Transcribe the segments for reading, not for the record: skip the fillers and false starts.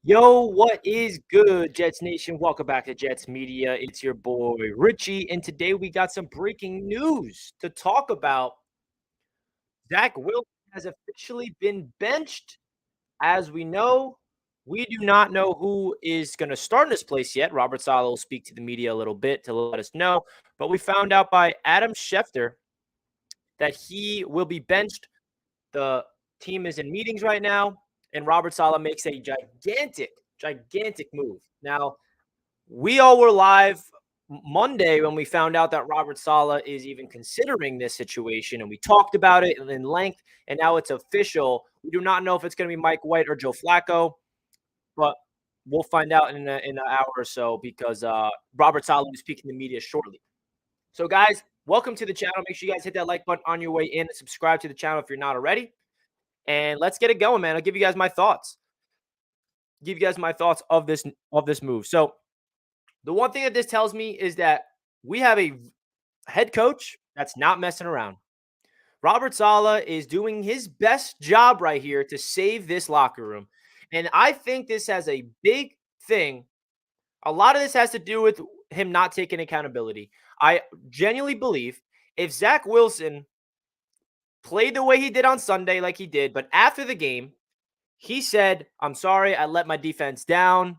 Yo, what is good, Jets Nation? Welcome back to Jets Media. It's your boy Richie, and today we got some breaking news to talk about. Zach Wilson has officially been benched. As we know, we do not know who is going to start in this place yet. Robert Saleh will speak to the media a little bit to let us know, but we found out by Adam Schefter that he will be benched. The team is in meetings right now, and Robert Saleh makes a gigantic move. Now, we all were live Monday when we found out that Robert Saleh is even considering this situation, and we talked about it in length, and now it's official. We do not know if it's going to be Mike White or Joe Flacco, but we'll find out in an hour or so because Robert Saleh will be speaking to the media shortly. So, guys, welcome to the channel. Make sure you guys hit that like button on your way in and subscribe to the channel if you're not already. And let's get it going, man. I'll give you guys my thoughts. Of this move. So, the one thing that this tells me is that we have a head coach that's not messing around. Robert Saleh is doing his best job right here to save this locker room. And I think this has a big thing. A lot of this has to do with him not taking accountability. I genuinely believe if Zach Wilson played the way he did on Sunday, like he did, but after the game, he said, "I'm sorry, I let my defense down.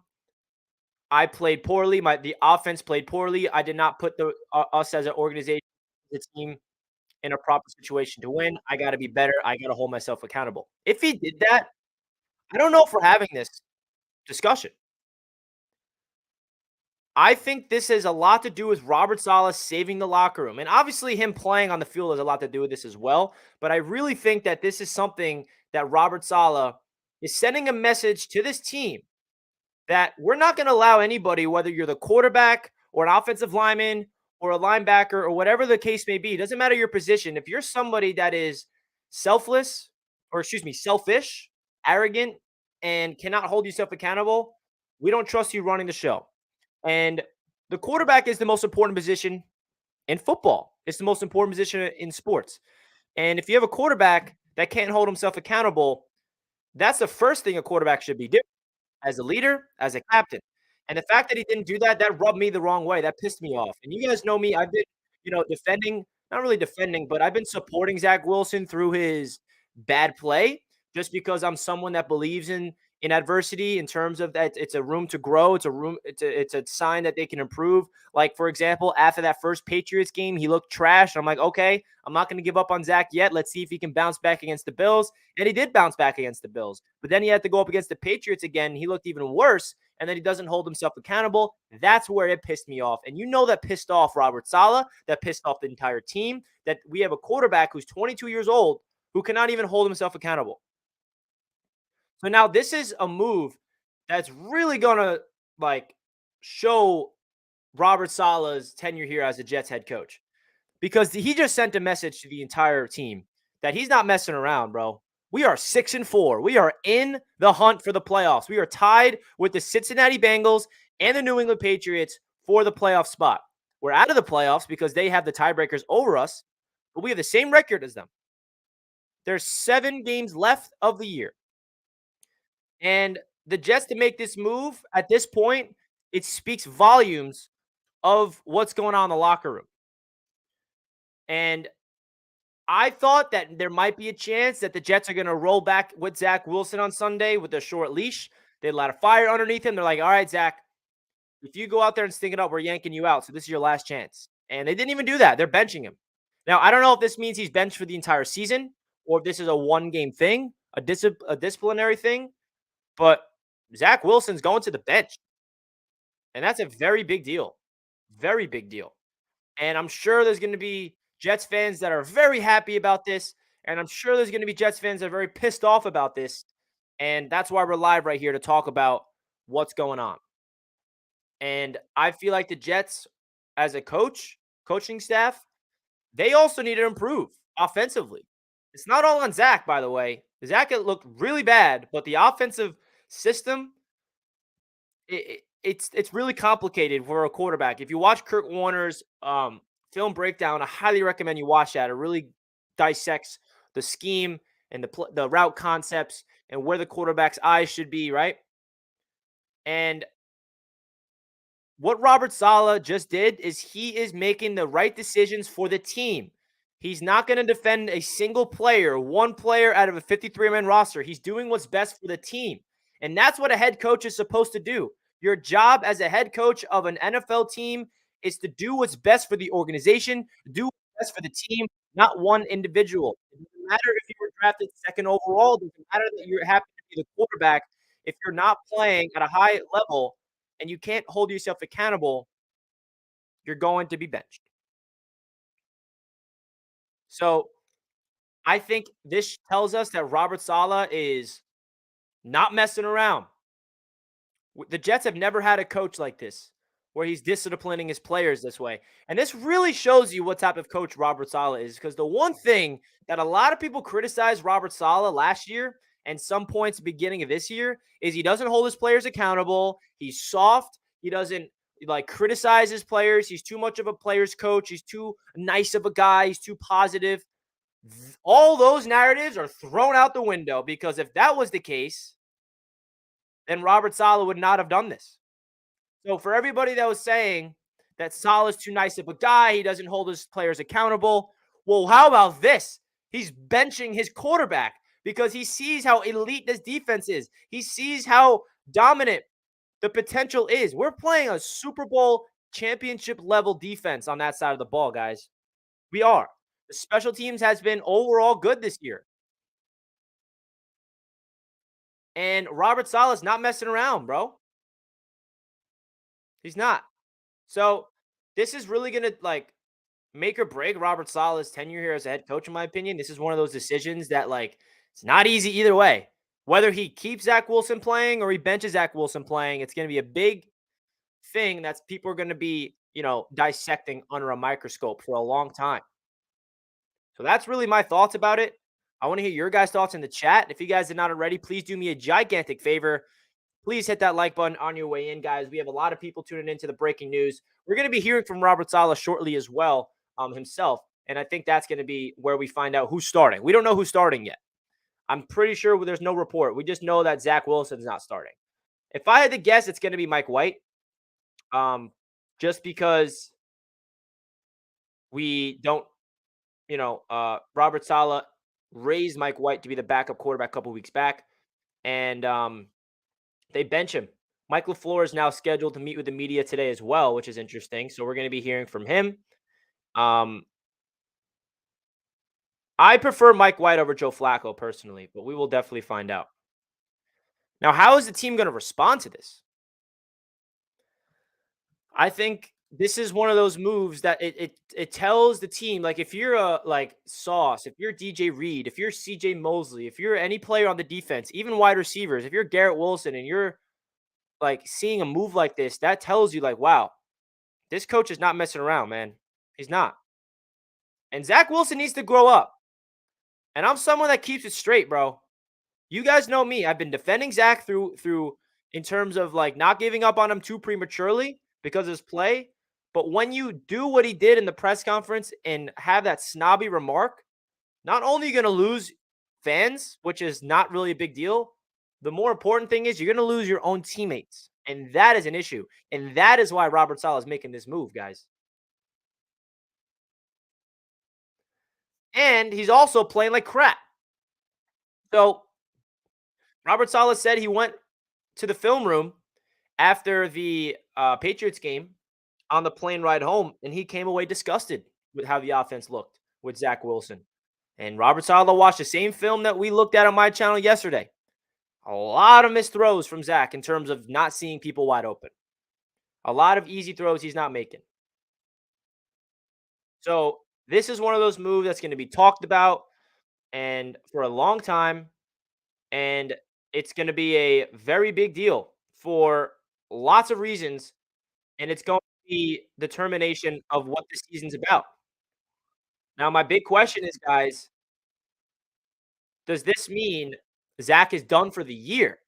I played poorly. The offense played poorly. I did not put us as an organization, the team, in a proper situation to win. I got to be better. I got to hold myself accountable." If he did that, I don't know if we're having this discussion. I think this has a lot to do with Robert Saleh saving the locker room. And obviously him playing on the field has a lot to do with this as well. But I really think that this is something that Robert Saleh is sending a message to this team that we're not going to allow anybody, whether you're the quarterback or an offensive lineman or a linebacker or whatever the case may be, it doesn't matter your position. If you're somebody that is selfish, arrogant, and cannot hold yourself accountable, we don't trust you running the show. And the quarterback is the most important position in football. It's the most important position in sports. And if you have a quarterback that can't hold himself accountable, that's the first thing a quarterback should be doing as a leader, as a captain. And the fact that he didn't do that, that rubbed me the wrong way. That pissed me off. And you guys know me. I've been, defending, not really defending, but I've been supporting Zach Wilson through his bad play just because I'm someone that believes in adversity in terms of that it's a room to grow. It's a sign that they can improve. Like, for example, after that first Patriots game, he looked trash. I'm like, okay, I'm not going to give up on Zach yet. Let's see if he can bounce back against the Bills. And he did bounce back against the Bills. But then he had to go up against the Patriots again. He looked even worse. And then he doesn't hold himself accountable. That's where it pissed me off. And you know that pissed off Robert Saleh, that pissed off the entire team, that we have a quarterback who's 22 years old who cannot even hold himself accountable. So now this is a move that's really going to show Robert Saleh's tenure here as a Jets head coach, because he just sent a message to the entire team that he's not messing around, bro. We are 6-4. We are in the hunt for the playoffs. We are tied with the Cincinnati Bengals and the New England Patriots for the playoff spot. We're out of the playoffs because they have the tiebreakers over us, but we have the same record as them. There's 7 games left of the year. And the Jets to make this move at this point, it speaks volumes of what's going on in the locker room. And I thought that there might be a chance that the Jets are going to roll back with Zach Wilson on Sunday with a short leash. They let a fire underneath him. They're like, all right, Zach, if you go out there and stink it up, we're yanking you out. So this is your last chance. And they didn't even do that. They're benching him. Now, I don't know if this means he's benched for the entire season or if this is a one-game thing, a disciplinary thing. But Zach Wilson's going to the bench. And that's a very big deal. Very big deal. And I'm sure there's going to be Jets fans that are very happy about this. And I'm sure there's going to be Jets fans that are very pissed off about this. And that's why we're live right here to talk about what's going on. And I feel like the Jets, as a coaching staff, they also need to improve offensively. It's not all on Zach, by the way. Zach looked really bad, but the offensive system, it's really complicated for a quarterback. If you watch Kurt Warner's film breakdown, I highly recommend you watch that. It really dissects the scheme and the route concepts and where the quarterback's eyes should be, right? And what Robert Saleh just did is he is making the right decisions for the team. He's not going to defend a single player, one player out of a 53-man roster. He's doing what's best for the team. And that's what a head coach is supposed to do. Your job as a head coach of an NFL team is to do what's best for the organization, do what's best for the team, not one individual. It doesn't matter if you were drafted second overall, it doesn't matter that you happen to be the quarterback. If you're not playing at a high level, and you can't hold yourself accountable, you're going to be benched. So I think this tells us that Robert Saleh is not messing around. The Jets have never had a coach like this where he's disciplining his players this way. And this really shows you what type of coach Robert Saleh is, because the one thing that a lot of people criticized Robert Saleh last year and some points beginning of this year is he doesn't hold his players accountable. He's soft. He doesn't like criticize his players. He's too much of a player's coach. He's too nice of a guy. He's too positive. All those narratives are thrown out the window, because if that was the case, then Robert Saleh would not have done this. So for everybody that was saying that Saleh's too nice of a guy, he doesn't hold his players accountable. Well, how about this? He's benching his quarterback because he sees how elite this defense is. He sees how dominant the potential is. We're playing a Super Bowl championship level defense on that side of the ball, guys. We are. The special teams has been overall good this year. And Robert Saleh's not messing around, bro. He's not. So this is really gonna like make or break Robert Saleh's tenure here as a head coach, in my opinion. This is one of those decisions that like it's not easy either way. Whether he keeps Zach Wilson playing or he benches Zach Wilson playing, it's gonna be a big thing that's people are gonna be, dissecting under a microscope for a long time. So that's really my thoughts about it. I want to hear your guys' thoughts in the chat. If you guys did not already, please do me a gigantic favor. Please hit that like button on your way in, guys. We have a lot of people tuning into the breaking news. We're going to be hearing from Robert Saleh shortly as well, himself. And I think that's going to be where we find out who's starting. We don't know who's starting yet. I'm pretty sure there's no report. We just know that Zach Wilson's not starting. If I had to guess, it's going to be Mike White. Just because we don't, Robert Saleh raised Mike White to be the backup quarterback a couple weeks back. And they bench him. Mike LaFleur is now scheduled to meet with the media today as well, which is interesting. So we're going to be hearing from him. I prefer Mike White over Joe Flacco personally, but we will definitely find out. Now, how is the team going to respond to this? I think this is one of those moves that it tells the team, like if you're a like Sauce, if you're DJ Reed, if you're CJ Mosley, if you're any player on the defense, even wide receivers, if you're Garrett Wilson and you're like seeing a move like this, that tells you like, wow, this coach is not messing around, man. He's not. And Zach Wilson needs to grow up. And I'm someone that keeps it straight, bro. You guys know me. I've been defending Zach through in terms of like not giving up on him too prematurely because of his play. But when you do what he did in the press conference and have that snobby remark, not only are you going to lose fans, which is not really a big deal, the more important thing is you're going to lose your own teammates. And that is an issue. And that is why Robert Saleh is making this move, guys. And he's also playing like crap. So Robert Saleh said he went to the film room after the Patriots game on the plane ride home, and he came away disgusted with how the offense looked with Zach Wilson. And Robert Saleh watched the same film that we looked at on my channel yesterday. A lot of missed throws from Zach in terms of not seeing people wide open. A lot of easy throws he's not making. So this is one of those moves that's going to be talked about and for a long time. And it's going to be a very big deal for lots of reasons. And it's going to be determination of what the season's about. Now, my big question is, guys, does this mean Zach is done for the year?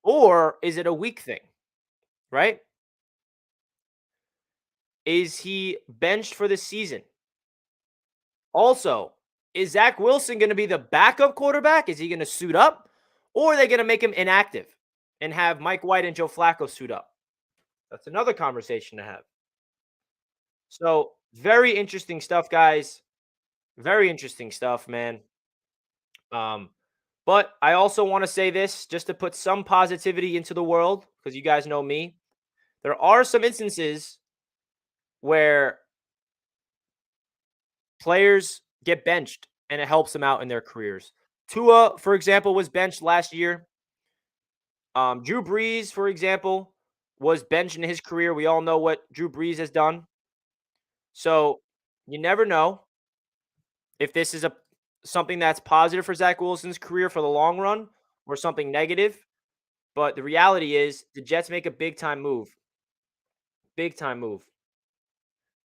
Or is it a week thing? Right? Is he benched for the season? Also, is Zach Wilson going to be the backup quarterback? Is he going to suit up? Or are they going to make him inactive? and have Mike White and Joe Flacco suit up. That's another conversation to have. So, very interesting stuff, guys. Very interesting stuff, man. Um, but I also want to say this just to put some positivity into the world, because you guys know me. There are some instances where players get benched and it helps them out in their careers. Tua, for example, was benched last year. Drew Brees, for example, was benched in his career. We all know what Drew Brees has done. So you never know if this is a something that's positive for Zach Wilson's career for the long run or something negative. But the reality is the Jets make a big time move.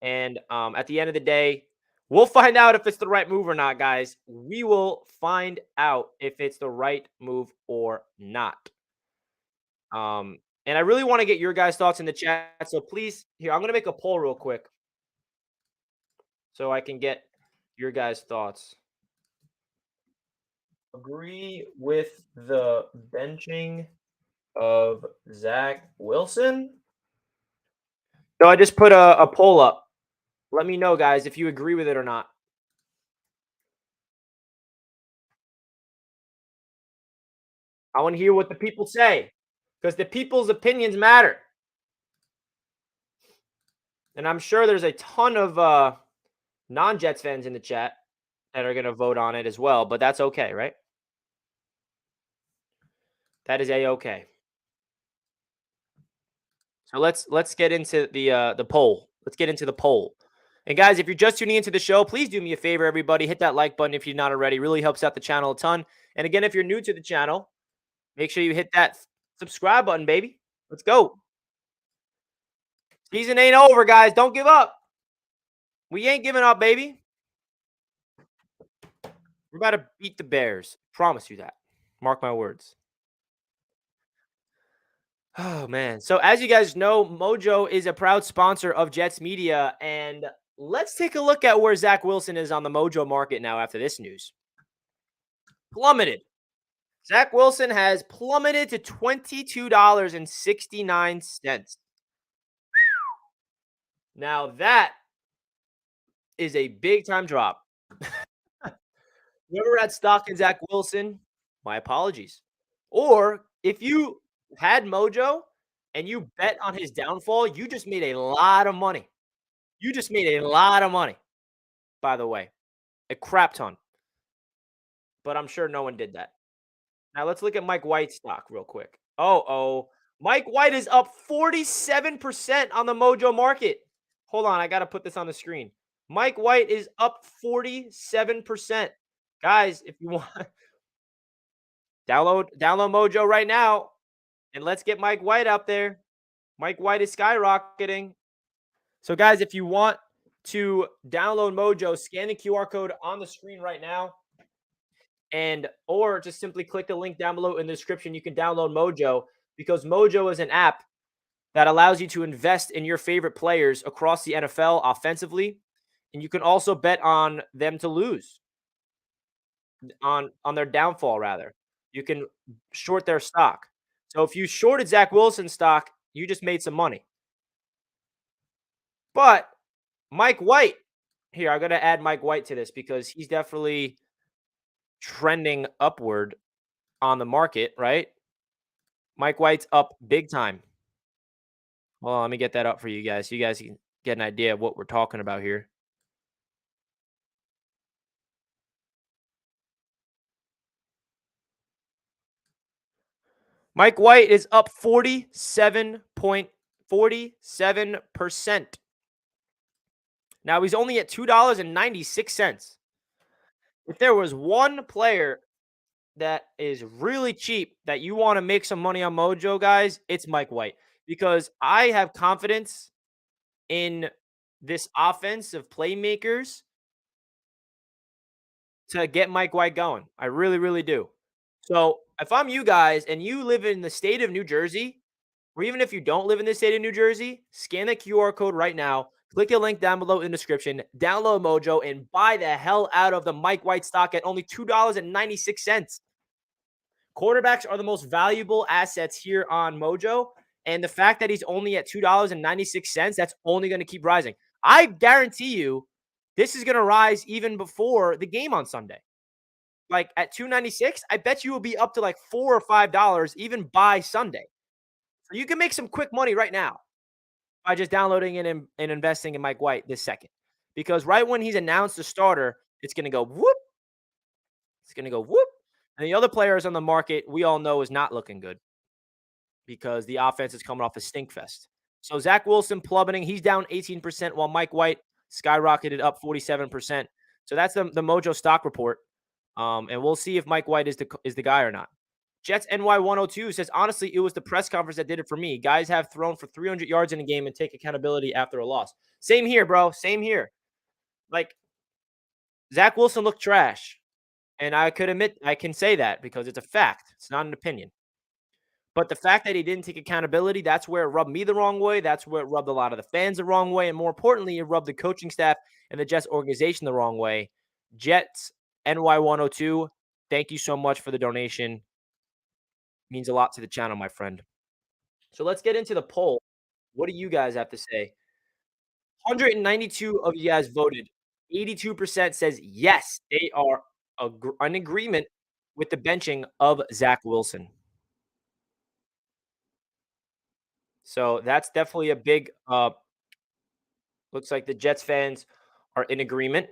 And at the end of the day, we'll find out if it's the right move or not, guys. We will find out if it's the right move or not. And I really want to get your guys' thoughts in the chat. So please, here, I'm going to make a poll real quick so I can get your guys' thoughts. Agree with the benching of Zach Wilson? So I just put a poll up. Let me know, guys, if you agree with it or not. I want to hear what the people say because the people's opinions matter. And I'm sure there's a ton of non-Jets fans in the chat that are going to vote on it as well, but that's okay, right? That is a-okay. So let's get into the poll. Let's get into the poll. And guys, if you're just tuning into the show, please do me a favor, everybody. Hit that like button if you're not already. It really helps out the channel a ton. And again, if you're new to the channel, make sure you hit that subscribe button, baby. Let's go. Season ain't over, guys. Don't give up. We ain't giving up, baby. We're about to beat the Bears. Promise you that. Mark my words. Oh, man. So, as you guys know, Mojo is a proud sponsor of Jets Media. And let's take a look at where Zach Wilson is on the Mojo market now after this news. Plummeted. Zach Wilson has plummeted to $22.69. Now, that is a big time drop. Whoever had stock in Zach Wilson, my apologies. Or if you had Mojo and you bet on his downfall, you just made a lot of money. You just made a lot of money, by the way. A crap ton. But I'm sure no one did that. Now let's look at Mike White's stock real quick. Oh. Mike White is up 47% on the Mojo market. Hold on, I got to put this on the screen. Mike White is up 47%. Guys, if you want download Mojo right now and let's get Mike White out there. Mike White is skyrocketing. So guys, if you want to download Mojo, scan the QR code on the screen right now. Or just simply click the link down below in the description. You can download Mojo because Mojo is an app that allows you to invest in your favorite players across the NFL offensively. And you can also bet on them to lose, on their downfall, rather. You can short their stock. So if you shorted Zach Wilson's stock, you just made some money. But Mike White, here, I'm going to add Mike White to this because he's definitely trending upward on the market, right? Mike White's up big time. Well, let me get that up for you guys so you guys can get an idea of what we're talking about here. Mike White is up 47.47%. Now he's only at $2.96. If there was one player that is really cheap that you want to make some money on Mojo, guys, it's Mike White. Because I have confidence in this offense of playmakers to get Mike White going. I really, really do. So if I'm you guys and you live in the state of New Jersey, or even if you don't live in the state of New Jersey, scan the QR code right now. Click the link down below in the description. Download Mojo and buy the hell out of the Mike White stock at only $2.96. Quarterbacks are the most valuable assets here on Mojo. And the fact that he's only at $2.96, that's only going to keep rising. I guarantee you this is going to rise even before the game on Sunday. Like at 296, I bet you will be up to like $4 or $5 even by Sunday. So you can make some quick money right now by just downloading and investing in Mike White this second. Because right when he's announced the starter, it's going to go whoop. It's going to go whoop. And the other players on the market, we all know is not looking good because the offense is coming off a stink fest. So Zach Wilson plummeting. He's down 18%, while Mike White skyrocketed up 47%. So that's the Mojo stock report. And we'll see if Mike White is the guy or not. Jets NY 102 says, honestly, it was the press conference that did it for me. Guys have thrown for 300 yards in a game and take accountability after a loss. Same here, bro. Same here. Like, Zach Wilson looked trash. And I can say that because it's a fact. It's not an opinion. But the fact that he didn't take accountability, that's where it rubbed me the wrong way. That's where it rubbed a lot of the fans the wrong way. And more importantly, it rubbed the coaching staff and the Jets organization the wrong way. Jets NY 102, thank you so much for the donation. Means a lot to the channel, my friend. So let's get into the poll. What do you guys have to say? 192 of you guys voted. 82% says yes, they are in agreement with the benching of Zach Wilson. So that's definitely a big looks like the Jets fans are in agreement.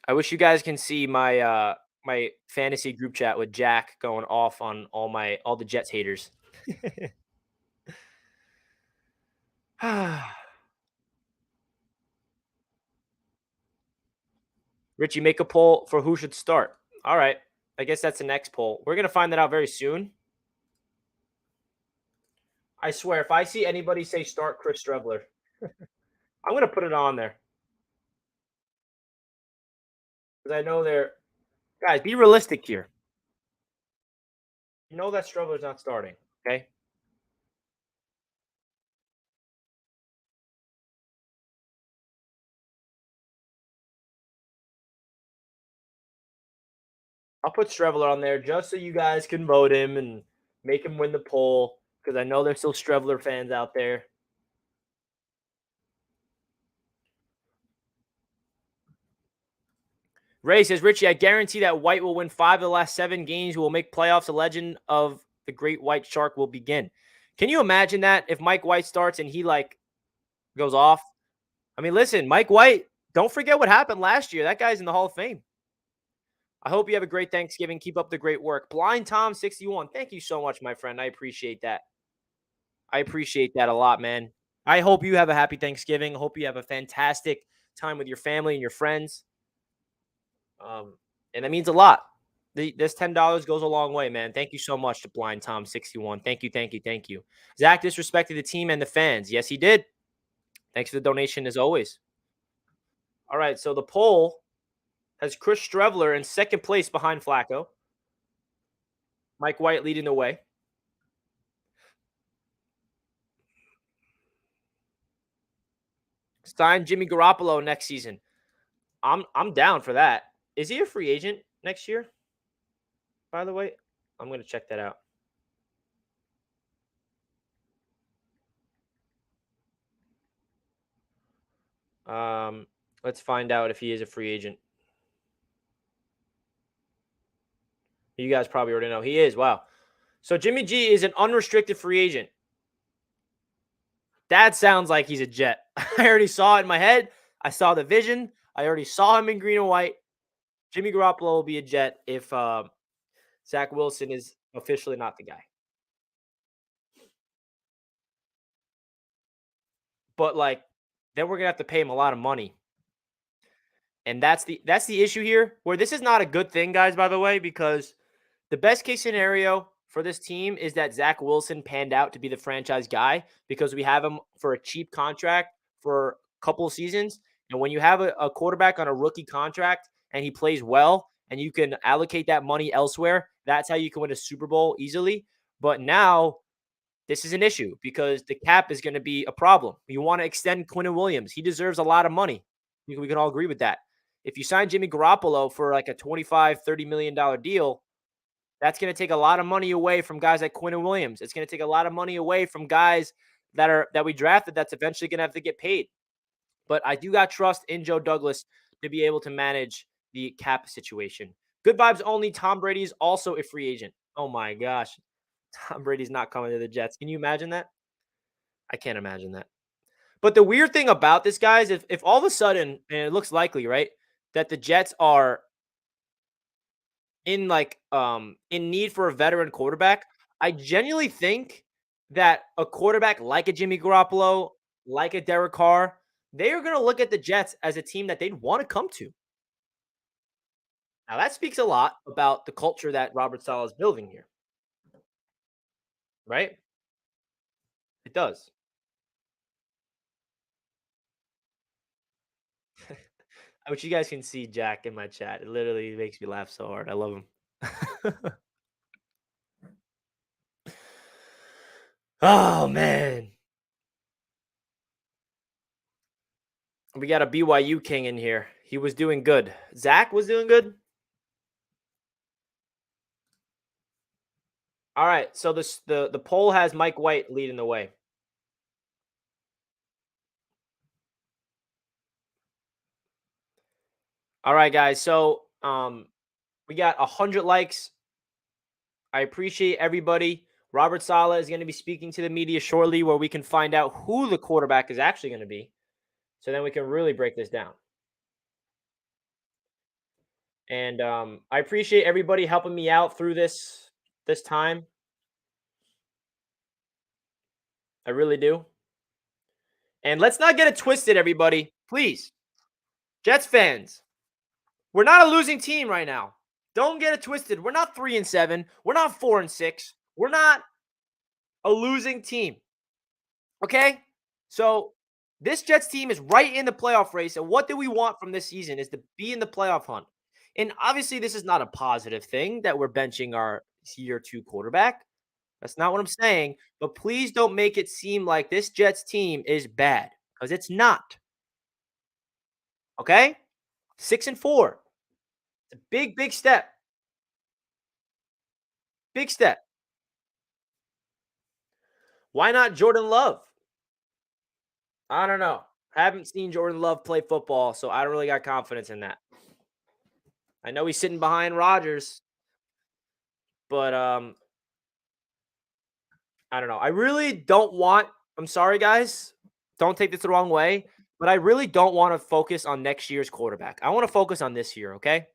I wish you guys can see my my fantasy group chat with Jack going off on all the Jets haters. Richie, make a poll for who should start. All right. I guess that's the next poll. We're going to find that out very soon. I swear, if I see anybody say start Chris Streveler, I'm going to put it on there. Because I know they're – guys, be realistic here. You know that Streveler's not starting, okay? I'll put Streveler on there just so you guys can vote him and make him win the poll because I know there's still Streveler fans out there. Ray says, Richie, I guarantee that White will win 5 of the last 7 games. Who will make playoffs. The legend of the great white shark will begin. Can you imagine that if Mike White starts and he goes off? I mean, listen, Mike White, don't forget what happened last year. That guy's in the Hall of Fame. I hope you have a great Thanksgiving. Keep up the great work. Blind Tom 61. Thank you so much, my friend. I appreciate that. I appreciate that a lot, man. I hope you have a happy Thanksgiving. I hope you have a fantastic time with your family and your friends. And that means a lot. This $10 goes a long way, man. Thank you so much to Blind Tom 61. Thank you, thank you, thank you. Zach disrespected the team and the fans. Yes, he did. Thanks for the donation as always. All right, so the poll has Chris Streveler in second place behind Flacco. Mike White leading the way. Sign Jimmy Garoppolo next season. I'm down for that. Is he a free agent next year? By the way, I'm going to check that out. Let's find out if he is a free agent. You guys probably already know. He is. Wow. So Jimmy G is an unrestricted free agent. That sounds like he's a Jet. I already saw it in my head. I saw the vision. I already saw him in green and white. Jimmy Garoppolo will be a Jet if Zach Wilson is officially not the guy. But then we're gonna have to pay him a lot of money. And that's the issue here, where this is not a good thing, guys, by the way, because the best case scenario for this team is that Zach Wilson panned out to be the franchise guy because we have him for a cheap contract for a couple of seasons. And when you have a quarterback on a rookie contract and he plays well and you can allocate that money elsewhere, that's how you can win a Super Bowl easily. But now this is an issue because the cap is going to be a problem. You want to extend Quinnen Williams. He deserves a lot of money. We can all agree with that. If you sign Jimmy Garoppolo for like a $25, $30 million deal, That's going to take a lot of money away from guys like Quinn and Williams. It's going to take a lot of money away from guys that we drafted that's eventually going to have to get paid. But I do got trust in Joe Douglas to be able to manage the cap situation. Good vibes only. Tom Brady's also a free agent. Oh my gosh. Tom Brady's not coming to the Jets. Can you imagine that? I can't imagine that. But the weird thing about this, guys, if all of a sudden, and it looks likely, right, that the Jets are in need for a veteran quarterback, I genuinely think that a quarterback like a Jimmy Garoppolo, like a Derek Carr, they are going to look at the Jets as a team that they'd want to come to. Now that speaks a lot about the culture that Robert Saleh is building here, right? It does. I wish you guys can see Jack in my chat. It literally makes me laugh so hard. I love him. Oh man. We got a BYU king in here. He was doing good. Zach was doing good. All right. So the poll has Mike White leading the way. All right, guys. So we got 100 likes. I appreciate everybody. Robert Saleh is going to be speaking to the media shortly, where we can find out who the quarterback is actually going to be. So then we can really break this down. And I appreciate everybody helping me out through this time. I really do. And let's not get it twisted, everybody. Please, Jets fans, we're not a losing team right now. Don't get it twisted. We're not 3-7. We're not 4-6. We're not a losing team. Okay? So this Jets team is right in the playoff race. And what do we want from this season is to be in the playoff hunt. And obviously, this is not a positive thing that we're benching our year two quarterback. That's not what I'm saying. But please don't make it seem like this Jets team is bad, because it's not. Okay? 6-4. It's a big, big step. Big step. Why not Jordan Love? I don't know. Haven't seen Jordan Love play football, so I don't really got confidence in that. I know he's sitting behind Rodgers, but I don't know. I really don't want. I'm sorry, guys. Don't take this the wrong way, but I really don't want to focus on next year's quarterback. I want to focus on this year. Okay.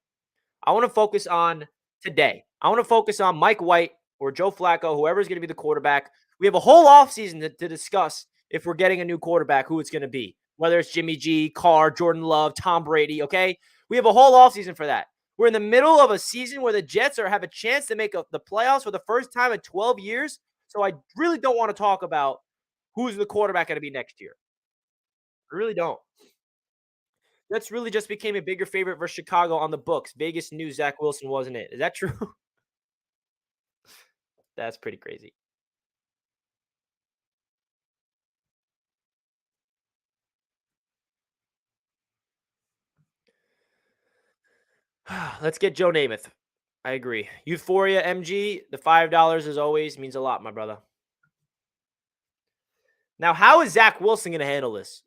I want to focus on today. I want to focus on Mike White or Joe Flacco, whoever's going to be the quarterback. We have a whole offseason to discuss if we're getting a new quarterback, who it's going to be, whether it's Jimmy G, Carr, Jordan Love, Tom Brady. Okay. We have a whole offseason for that. We're in the middle of a season where the Jets have a chance to make the playoffs for the first time in 12 years. So I really don't want to talk about who's the quarterback going to be next year. I really don't. That's really just became a bigger favorite versus Chicago on the books. Vegas knew Zach Wilson wasn't it. Is that true? That's pretty crazy. Let's get Joe Namath. I agree. Euphoria MG, the $5 as always means a lot, my brother. Now, how is Zach Wilson going to handle this?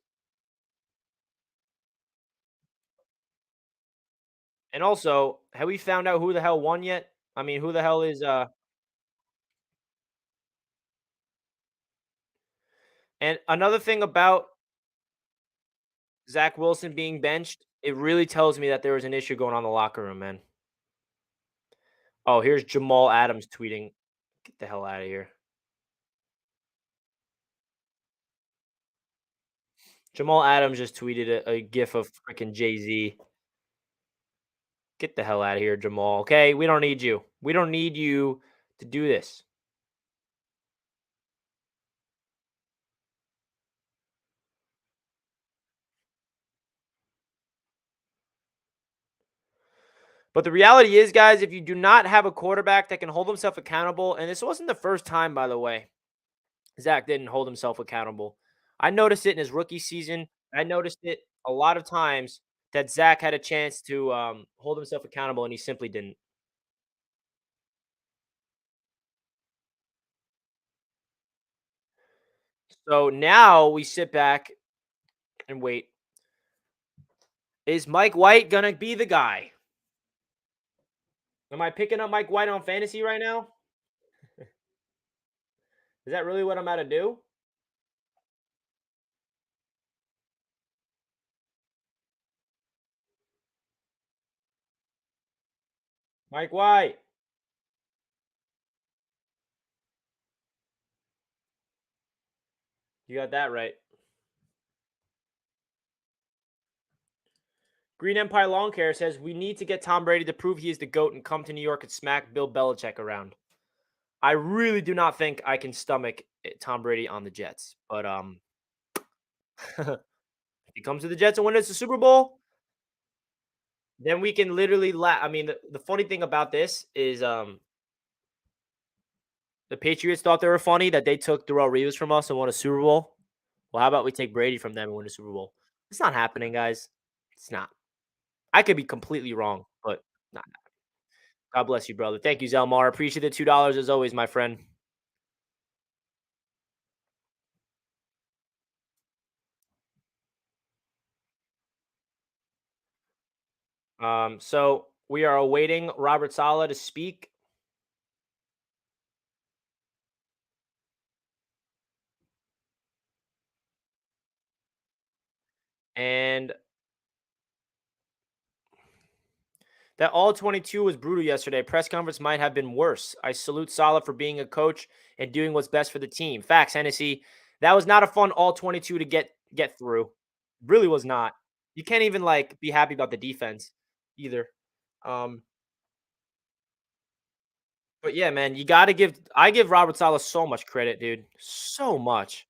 And also, have we found out who the hell won yet? I mean, who the hell is and another thing about Zach Wilson being benched, it really tells me that there was an issue going on in the locker room, man. Oh, here's Jamal Adams tweeting. Get the hell out of here. Jamal Adams just tweeted a gif of freaking Jay-Z. Get the hell out of here, Jamal. Okay, we don't need you. We don't need you to do this. But the reality is, guys, if you do not have a quarterback that can hold himself accountable, and this wasn't the first time, by the way, Zach didn't hold himself accountable. I noticed it in his rookie season. I noticed it a lot of times that Zach had a chance to hold himself accountable, and he simply didn't. So now we sit back and wait. Is Mike White gonna be the guy? Am I picking up Mike White on fantasy right now? Is that really what I'm about to do? Mike White. You got that right. Green Empire Lawn Care says we need to get Tom Brady to prove he is the GOAT and come to New York and smack Bill Belichick around. I really do not think I can stomach Tom Brady on the Jets. But if he comes to the Jets and wins the Super Bowl, then we can literally laugh. I mean, the funny thing about this is the Patriots thought they were funny that they took Darrell Reeves from us and won a Super Bowl. Well, how about we take Brady from them and win a Super Bowl? It's not happening, guys. It's not. I could be completely wrong, but not. God bless you, brother. Thank you, Zelmar. Appreciate the $2 as always, my friend. So we are awaiting Robert Sala to speak. And that all 22 was brutal yesterday. Press conference might have been worse. I salute Sala for being a coach and doing what's best for the team. Facts, Hennessy. That was not a fun all 22 to get through. Really was not. You can't even like be happy about the defense either. Um, but yeah, man, you got to give. I give Robert Sala so much credit, dude. So much.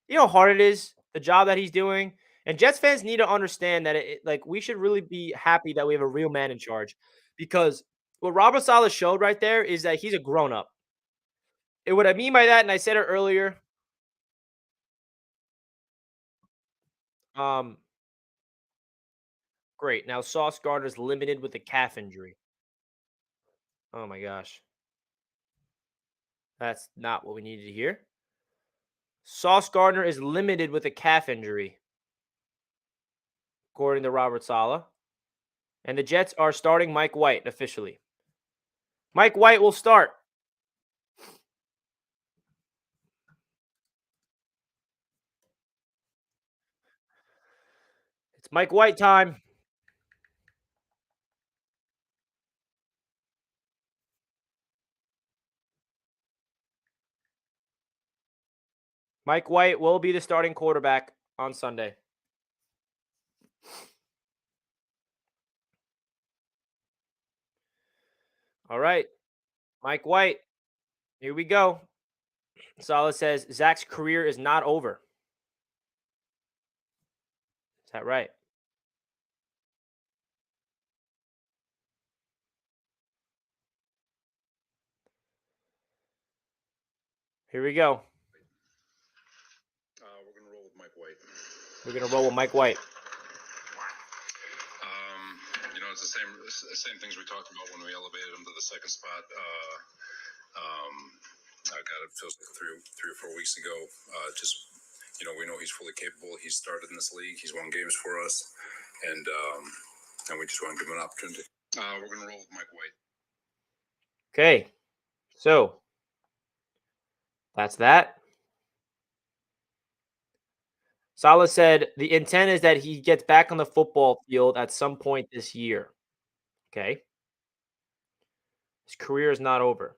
You know how hard it is, the job that he's doing. And Jets fans need to understand that like we should really be happy that we have a real man in charge, because what Robert Saleh showed right there is that he's a grown up. And what I mean by that, and I said it earlier, um, great. Now Sauce Gardner's limited with a calf injury. Oh my gosh, that's not what we needed to hear. Sauce Gardner is limited with a calf injury, according to Robert Saleh. And the Jets are starting Mike White officially. Mike White will start. It's Mike White time. Mike White will be the starting quarterback on Sunday. All right, Mike White. Here we go. Salah says Zach's career is not over. Is that right? Here we go. We're going to roll with Mike White. We're gonna roll with Mike White. It's the same things we talked about when we elevated him to the second spot. I got it feels like three or 4 weeks ago. We know he's fully capable. He's started in this league. He's won games for us, and we just want to give him an opportunity. We're going to roll with Mike White. Okay, so that's that. Salah said the intent is that he gets back on the football field at some point this year. Okay, his career is not over.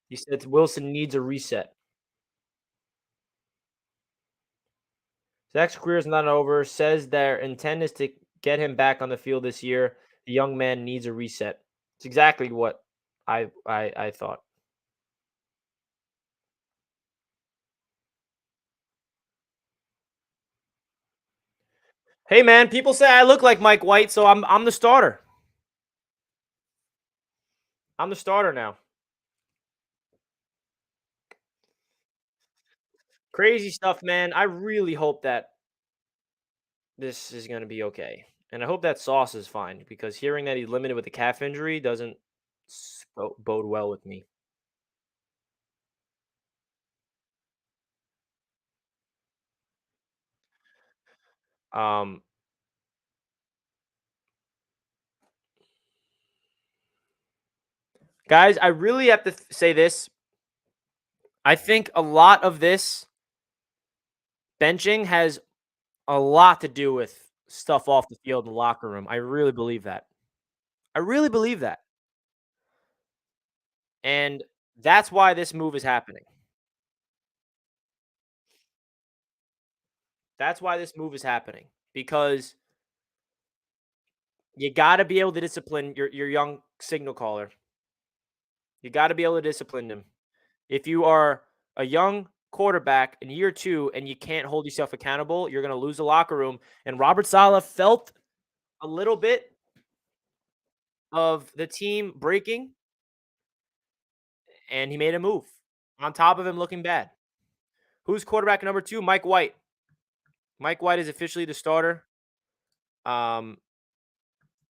He said Wilson needs a reset. Zach's career is not over. Says their intent is to get him back on the field this year. The young man needs a reset. It's exactly what I thought. Hey man, people say I look like Mike White, so I'm the starter. I'm the starter now. Crazy stuff, man. I really hope that this is going to be okay. And I hope that Sauce is fine, because hearing that he's limited with a calf injury doesn't bode well with me. Um, guys, I really have to say this. I think a lot of this benching has a lot to do with stuff off the field in the locker room. I really believe that. I really believe that. And that's why this move is happening. That's why this move is happening because you got to be able to discipline your young signal caller. You got to be able to discipline him. If you are a young quarterback in year 2 and you can't hold yourself accountable, you're going to lose the locker room. And Robert Saleh felt a little bit of the team breaking, and he made a move on top of him looking bad. Who's quarterback number 2? Mike White. Mike White is officially the starter. Um,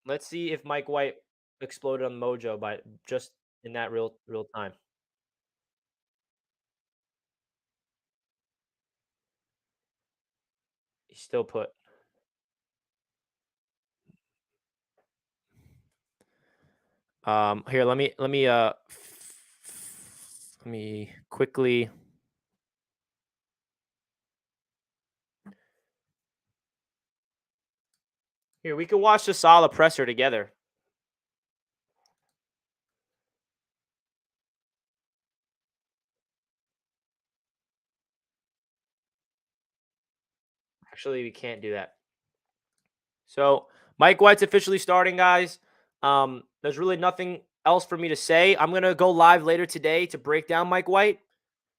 let's see if Mike White exploded on Mojo by just in that real time. He's still put. Here, let me quickly. Here, we can watch the Salah presser together. Actually, we can't do that. So Mike White's officially starting, guys. There's really nothing else for me to say. I'm gonna go live later today to break down Mike White.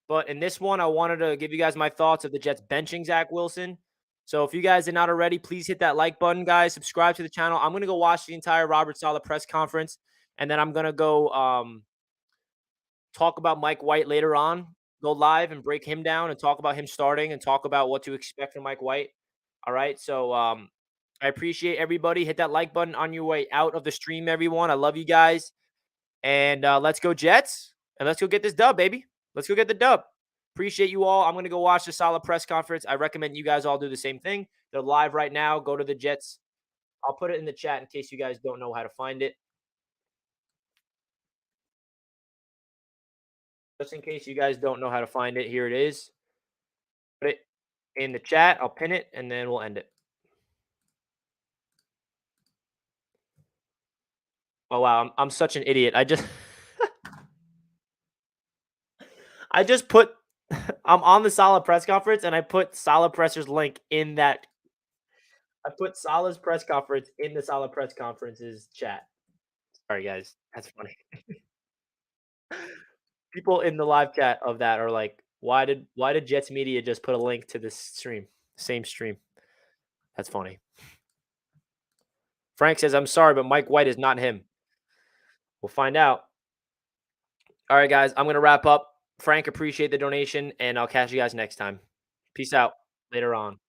But in this one, I wanted to give you guys my thoughts of the Jets benching Zach Wilson. So if you guys are not already, please hit that like button, guys. Subscribe to the channel. I'm gonna go watch the entire Robert Saleh press conference, and then I'm gonna go talk about Mike White later on. Go live and break him down and talk about him starting and talk about what to expect from Mike White. All right. So I appreciate everybody. Hit that like button on your way out of the stream, everyone. I love you guys. And let's go Jets. And let's go get this dub, baby. Let's go get the dub. Appreciate you all. I'm going to go watch the Salah press conference. I recommend you guys all do the same thing. They're live right now. Go to the Jets. I'll put it in the chat in case you guys don't know how to find it. Just in case you guys don't know how to find it, here it is. Put it in the chat. I'll pin it, and then we'll end it. Oh, wow. I'm such an idiot. I just put I'm on the Salah press conference, and I put Salah presser's link in that. I put Salah's press conference in the Salah press conference's chat. Sorry, guys. That's funny. People in the live chat of that are like, why did Jets Media just put a link to this stream? Same stream. That's funny. Frank says, I'm sorry, but Mike White is not him. We'll find out. All right, guys. I'm gonna wrap up. Frank, appreciate the donation, and I'll catch you guys next time. Peace out later on.